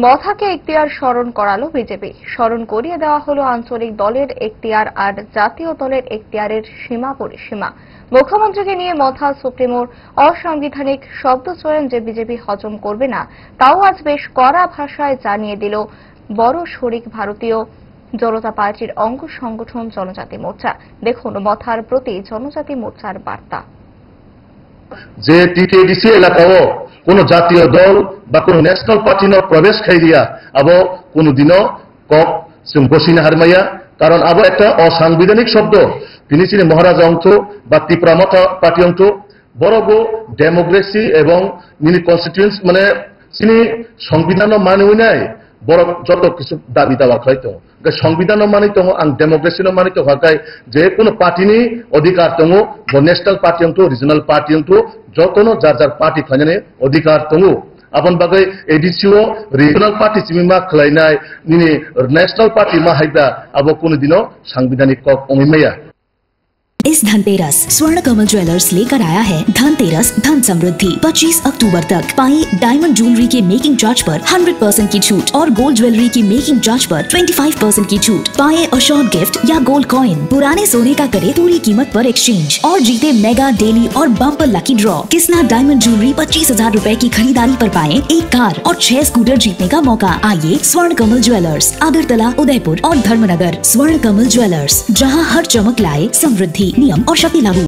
মথাকে এখতিয়ার স্মরণ করালো বিজেপি। স্মরণ করিয়ে দেওয়া হলো আঞ্চলিক দলের এখতিয়ার আর জাতীয় দলের এখতিয়ারের সীমা পরিসীমা। মুখ্যমন্ত্রীকে নিয়ে মথা সুপ্রিমোর অসাংবিধানিক শব্দচয়ন যে বিজেপি হজম করবে না, তাও আজ বেশ কড়া ভাষায় জানিয়ে দিল বড় শরিক ভারতীয় জনতা পার্টির অঙ্গ সংগঠন জনজাতি মোর্চা। দেখুন মথার প্রতি জনজাতি মোর্চার বার্তা। যে টিটিডিসি এলাকাও কোনো জাতীয় দল বা কোনো ন্যাশনাল পার্টি প্রবেশ খাই দিয়া আবো কোনোদিনও কক বসিনা হারমাইয়া, কারণ আবো একটা অসাংবিধানিক শব্দ তিনি চিনি মহারাজা অংশ বা ত্রিপুরা মথা পার্টি অংশ বড় ডেমোক্রেসি এবং মিনি কনস্টিটিউন্স মানে চিনি সংবিধান মানি নাই বড় যত কিছু দাবি দাওয়া হয়তো সংবিধান মানিত আং ডেমোক্রেসি মানিত হকায় যে কোনো পার্টিনি অধিকার দङ ন্যাশনাল পার্টি অংশ রিজনাল পার্টি অংশ যতনো যার যার পার্টি খানে অধিকার দङ আপন বাগै এডিসিও রিজনাল পার্টি চিমিমা খলাইনাय নিনি ন্যাশনাল পার্টি মাহাইदा আবো কোনদিনও সাংবিধানিক কক অমিমাया। इस धनतेरस स्वर्ण कमल ज्वेलर्स लेकर आया है धनतेरस धन समृद्धि। 25 अक्टूबर तक पाए डायमंड ज्वेलरी के मेकिंग चार्ज पर 100% की छूट और गोल्ड ज्वेलरी की मेकिंग चार्ज पर 25% की छूट। पाए अशोर्ड गिफ्ट या गोल्ड कॉइन। पुराने सोने का करे पूरी कीमत पर एक्सचेंज और जीते मेगा डेली और bumper lucky draw. Kisna diamond jewellery 25,000 रूपए की खरीदारी पर पाए एक कार और 6 स्कूटर जीतने का मौका। आइए स्वर्ण कमल ज्वेलर्स, अगरतला, उदयपुर और धर्मनगर। स्वर्ण कमल ज्वेलर्स, जहाँ हर चमक लाए समृद्धि। नियम और शर्तें लागू।